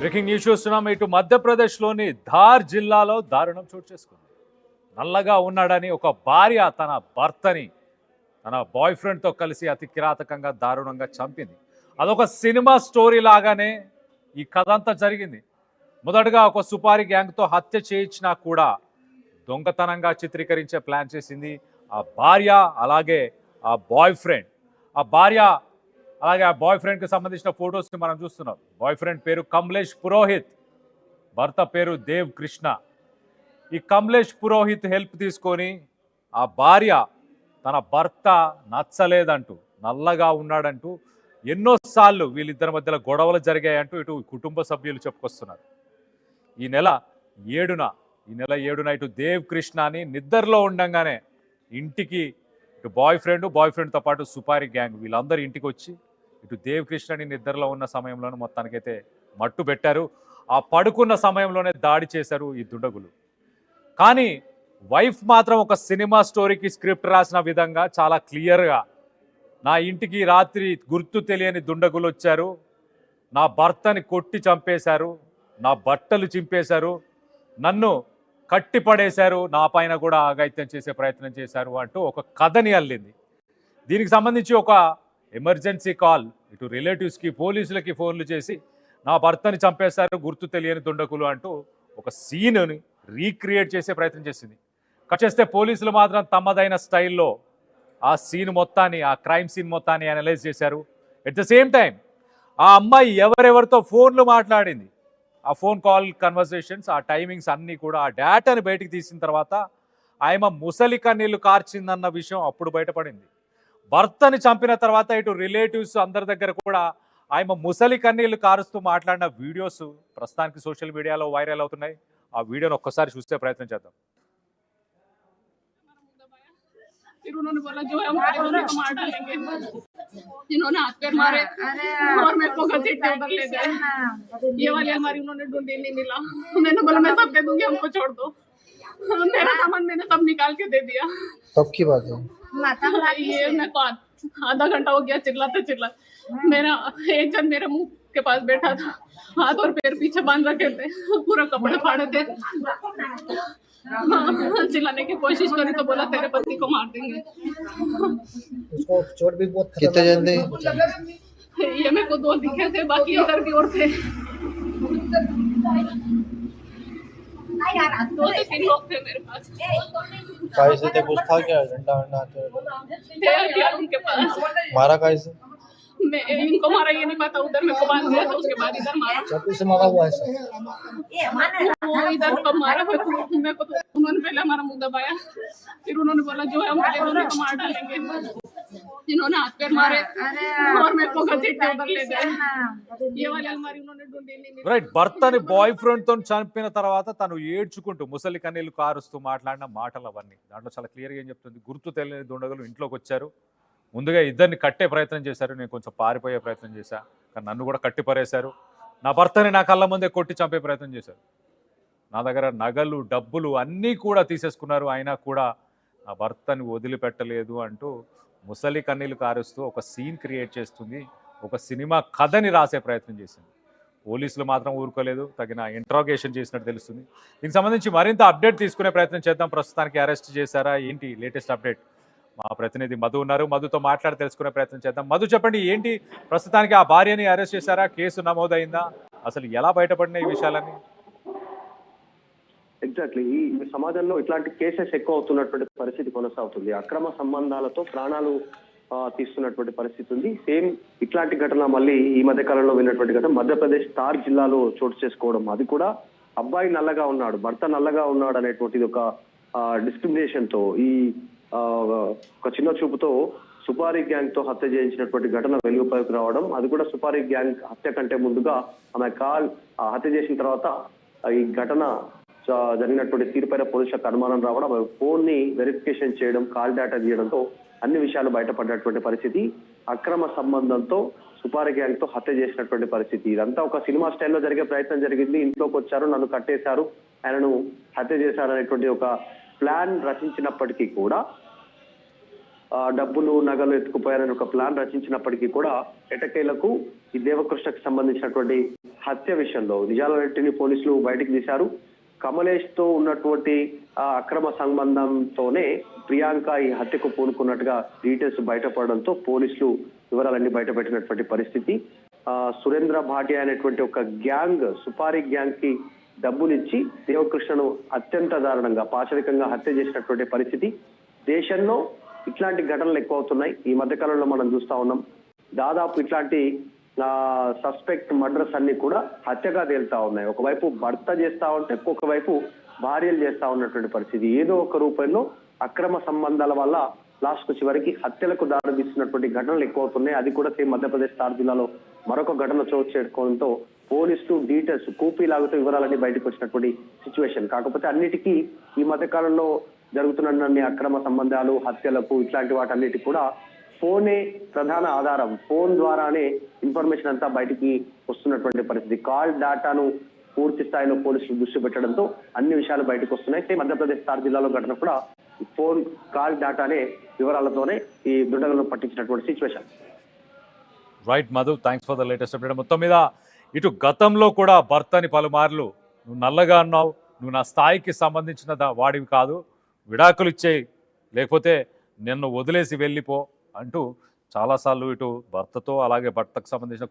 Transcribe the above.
Breaking news చూస్తున్నాం. ఇటు మధ్యప్రదేశ్లోని ధార్ జిల్లాలో దారుణం చోటు చేసుకుంది. నల్లగా ఉన్నాడని ఒక భార్య తన భర్తని తన బాయ్ ఫ్రెండ్తో కలిసి అతి కిరాతకంగా దారుణంగా చంపింది. అదొక సినిమా స్టోరీ లాగానే ఈ కథ అంతా జరిగింది. మొదటగా ఒక సుపారీ గ్యాంగ్తో హత్య చేయించినా కూడా దొంగతనంగా చిత్రీకరించే ప్లాన్ చేసింది ఆ భార్య, అలాగే ఆ బాయ్ ఫ్రెండ్. ఆ భార్య అలాగే ఆ బాయ్ ఫ్రెండ్కి సంబంధించిన ఫొటోస్ని మనం చూస్తున్నాం. బాయ్ ఫ్రెండ్ పేరు కమలేష్ పురోహిత్, భర్త పేరు దేవ్ కృష్ణ. ఈ కమలేష్ పురోహిత్ హెల్ప్ తీసుకొని ఆ భార్య తన భర్త నచ్చలేదంటూ, నల్లగా ఉన్నాడంటూ ఎన్నోసార్లు వీళ్ళిద్దరి మధ్యలో గొడవలు జరిగాయంటూ ఇటు కుటుంబ సభ్యులు చెప్పుకొస్తున్నారు. ఈ నెల ఏడున ఇటు దేవ్ కృష్ణని నిద్రలో ఉండంగానే ఇంటికి ఇటు బాయ్ ఫ్రెండ్తో పాటు సుపారీ గ్యాంగ్ వీళ్ళందరూ ఇంటికి వచ్చి ఇటు దేవ్ కృష్ణని నిద్రలో ఉన్న సమయంలోనే మొత్తానికైతే మట్టు పెట్టారు. ఆ పడుకున్న సమయంలోనే దాడి చేశారు ఈ దుండగులు. కానీ వైఫ్ మాత్రం ఒక సినిమా స్టోరీకి స్క్రిప్ట్ రాసిన విధంగా చాలా క్లియర్గా, నా ఇంటికి రాత్రి గుర్తు తెలియని దుండగులు వచ్చారు, నా భర్తని కొట్టి చంపేశారు, నా బట్టలు చింపేశారు, నన్ను కట్టిపడేశారు, నా పైన కూడా ఆఘాయిత్యం చేసే ప్రయత్నం చేశారు అంటూ ఒక కథని అల్లింది. దీనికి సంబంధించి ఒక ఎమర్జెన్సీ కాల్ ఇటు రిలేటివ్స్కి, పోలీసులకి ఫోన్లు చేసి నా భర్తని చంపేశారు గుర్తు తెలియని దుండగులు అంటూ ఒక సీన్ని రీక్రియేట్ చేసే ప్రయత్నం చేసింది. కట్ చేస్తే పోలీసులు మాత్రం తమదైన స్టైల్లో ఆ సీన్ మొత్తాన్ని, ఆ క్రైమ్ సీన్ మొత్తాన్ని అనలైజ్ చేశారు. ఎట్ ద సేమ్ టైం ఆ అమ్మాయి ఎవరెవరితో ఫోన్లు మాట్లాడింది, ఆ ఫోన్ కాల్ కన్వర్సేషన్స్, ఆ టైమింగ్స్ అన్నీ కూడా ఆ డేటాని బయటికి తీసిన తర్వాత ఆయమ ముసలి కన్నీళ్లు కార్చిందన్న విషయం అప్పుడు బయటపడింది. భర్తని చంపిన తర్వాత ఇటు రిలేటివ్స్ అందరి దగ్గర కూడా ఆయమ ముసలి కన్నీళ్లు కారుస్తూ మాట్లాడిన వీడియోస్ ప్రస్తుతానికి సోషల్ మీడియాలో వైరల్ అవుతున్నాయి. ఆ వీడియోని ఒక్కసారి చూసే ప్రయత్నం చేద్దాం. फिर उन्होंने बोला जो है हमारे को मार डालेंगे, जिन्होंने हाथ पैर मारे और मेरे को घसीट उधर ले गए। ये वाली हमारी उन्होंने ढूंढी, नहीं मिला। मैंने बोला मैं सब दे दूंगी, हमको छोड़ दो। मेरा सामान मैंने सब निकाल के दे दिया। कब की बात है? ये मेरे को आधा घंटा हो गया चिल्ला मेरा एक जन मेरे मुंह के पास बैठा था, हाथ और पैर पीछे बांध रखे थे, पूरा कपड़े फाड़े थे। चिल्लाने की कोशिश करी तो बोला तेरे पति को मार देंगे। उसको चोट भी बहुत कितने जन थे? ये मेरे को 2 दिखे थे, बाकी इधर की ओर थे। 2 से 3 लोग थे मेरे पास। कैसे थे? कुछ था क्या? डंडा थे हथियार उनके पास। मारा कैसे? मैं इनको मारा ये नहीं पता, उधर मेरे को बांध दिया था, उसके बाद इधर मारा। चाकू से मारा हुआ है? वो इधर कब मारा मेरे को तो उन्होंने पहले हमारा मुंह दबाया, फिर उन्होंने बोला जो है हमारे दोनों को मार डालेंगे, जिन्होंने हाथ पैर मारे और मेरे को घसीट के उधर ले गए। ये वाली हमारी उन्होंने ढूंढी, नहीं मिली। రైట్, భర్తని బాయ్ ఫ్రెండ్తో చంపిన తర్వాత తను ఏడ్చుకుంటూ ముసలి కన్నీళ్లు కారుస్తూ మాట్లాడిన మాటలు అవన్నీ దాంట్లో చాలా క్లియర్గా ఏం చెప్తుంది, గుర్తు తెలియని దుండగులు ఇంట్లోకి వచ్చారు, ముందుగా ఇద్దరిని కట్టే ప్రయత్నం చేశారు, నేను కొంచెం పారిపోయే ప్రయత్నం చేశా, కానీ నన్ను కూడా కట్టిపరేశారు, నా భర్తని నా కళ్ళ ముందే కొట్టి చంపే ప్రయత్నం చేశారు, నా దగ్గర నగలు డబ్బులు అన్నీ కూడా తీసేసుకున్నారు, అయినా కూడా నా భర్తని వదిలిపెట్టలేదు అంటూ ముసలి కన్నీళ్లు కారుస్తూ ఒక సీన్ క్రియేట్ చేస్తుంది, ఒక సినిమా కథని రాసే ప్రయత్నం చేసింది. పోలీసులు మాత్రం ఊరుకోలేదు, తగిన ఇంట్రాగేషన్ చేసినట్టు తెలుస్తుంది. దీనికి సంబంధించి మరింత అప్డేట్ తీసుకునే ప్రయత్నం చేద్దాం. ప్రస్తుతానికి అరెస్ట్ చేశారా ఏంటి లేటెస్ట్ అప్డేట్? మా ప్రతినిధి మధు ఉన్నారు, మధుతో మాట్లాడి తెలుసుకునే ప్రయత్నం చేద్దాం. మధు, చెప్పండి, ఏంటి ప్రస్తుతానికి ఆ భార్యని అరెస్ట్ చేశారా? కేసు నమోదైందా? అసలు ఎలా బయటపడినాయి ఈ విషయాలన్నీ? ఎగ్జాక్ట్లీ, ఈ సమాజంలో ఇట్లాంటి కేసెస్ ఎక్కువ అవుతున్నటువంటి పరిస్థితి కొనసాగుతుంది. అక్రమ సంబంధాలతో ప్రాణాలు తీస్తున్నటువంటి పరిస్థితి ఉంది. సేమ్ ఇట్లాంటి ఘటన మళ్ళీ ఈ మధ్య కాలంలో విన్నటువంటి ఘటన మధ్యప్రదేశ్ తార్ జిల్లాలో చోటు చేసుకోవడం, అది కూడా అబ్బాయి నల్లగా ఉన్నాడు, భర్త నల్లగా ఉన్నాడు అనేటువంటిది ఒక డిస్క్రిమినేషన్ తో, ఈ ఒక చిన్న చూపుతో సుపారీ గ్యాంగ్ తో హత్య చేయించినటువంటి ఘటన వెలుగుపైకి రావడం, అది కూడా సుపారీ గ్యాంగ్ హత్య కంటే ముందుగా ఆమె హత్య చేసిన తర్వాత ఈ ఘటన జరిగినటువంటి తీరుపైన పోలీసులకు అనుమానం రావడం, ఫోన్ ని వెరిఫికేషన్ చేయడం, కాల్ డేటా తీయడంతో అన్ని విషయాలు బయటపడినటువంటి పరిస్థితి. అక్రమ సంబంధంతో సుపారీ గ్యాంగ్ తో హత్య చేసినటువంటి పరిస్థితి. ఇదంతా ఒక సినిమా స్టైల్లో జరిగే ప్రయత్నం జరిగింది. ఇంట్లోకి వచ్చారు, నన్ను కట్టేశారు, ఆయనను హత్య చేశారు అనేటువంటి ఒక ప్లాన్ రచించినప్పటికీ కూడా డబ్బులు నగలు ఎత్తుకుపోయారని ఒక ప్లాన్ రచించినప్పటికీ కూడా ఎటకేలకు ఈ దేవకృష్ణకు సంబంధించినటువంటి హత్య విషయంలో నిజాలన్నింటినీ పోలీసులు బయటకు తీశారు. కమలేష్ తో ఉన్నటువంటి అక్రమ సంబంధంతోనే ప్రియాంక ఈ హత్యకు పూనుకున్నట్టుగా డీటెయిల్స్ బయటపడడంతో పోలీసులు వివరాలన్నీ బయటపెట్టినటువంటి పరిస్థితి. సురేంద్ర భాటియా అనేటువంటి ఒక గ్యాంగ్, సుపారీ గ్యాంగ్ కి డబ్బులు ఇచ్చి దేవకృష్ణను అత్యంత దారుణంగా పాశవికంగా హత్య చేసినటువంటి పరిస్థితి. దేశంలో ఇట్లాంటి ఘటనలు ఎక్కువ అవుతున్నాయి. ఈ మధ్య కాలంలో మనం చూస్తా ఉన్నాం. దాదాపు ఇట్లాంటి సస్పెక్ట్ మర్డర్స్ అన్ని కూడా హత్యగా తేలుతా ఉన్నాయి. ఒకవైపు భర్త చేస్తా ఉంటే ఒకవైపు భార్యలు చేస్తా ఉన్నటువంటి పరిస్థితి. ఏదో ఒక రూపంలో అక్రమ సంబంధాల వల్ల లాస్ట్ కు చివరికి హత్యలకు దారితీస్తున్నటువంటి ఘటనలు ఎక్కువ అవుతున్నాయి. అది కూడా సేమ్ మధ్యప్రదేశ్ తార్ జిల్లాలో మరొక ఘటన చోటు చేసుకోవడంతో పోలీసులు డీటెయిల్స్ కూపీ లాగుతూ వివరాలన్నీ బయటకు వచ్చినటువంటి సిచ్యువేషన్. కాకపోతే అన్నిటికీ ఈ మధ్య కాలంలో జరుగుతున్న అక్రమ సంబంధాలు, హత్యలకు ఇట్లాంటి వాటన్నిటికి కూడా ఫోనే ప్రధాన ఆధారం. ఫోన్ ద్వారానే ఇన్ఫర్మేషన్ అంతా బయటికి వస్తున్నటువంటి పరిస్థితి. కాల్ డేటాను పూర్తి స్థాయిలో పోలీసులు దృష్టి పెట్టడంతో అన్ని విషయాలు బయటకు వస్తున్నాయి. సేమ్ మధ్యప్రదేశ్ తార్ జిల్లాలో ఘటన కూడా ఫోన్ కాల్ డేటానే వివరాలతోనే ఈ దుండగులను పట్టించినటువంటి situation. Right Madhu, thanks for the latest update. మొత్తం మీద ఇటు గతంలో కూడా భర్తని పలుమార్లు నువ్వు నల్లగా అన్నావు, నువ్వు నా స్థాయికి సంబంధించిన వాడివి కాదు, విడాకులు ఇచ్చేయి లేకపోతే నిన్ను వదిలేసి వెళ్ళిపో అంటూ చాలాసార్లు ఇటు భర్తతో అలాగే భర్తకు సంబంధించిన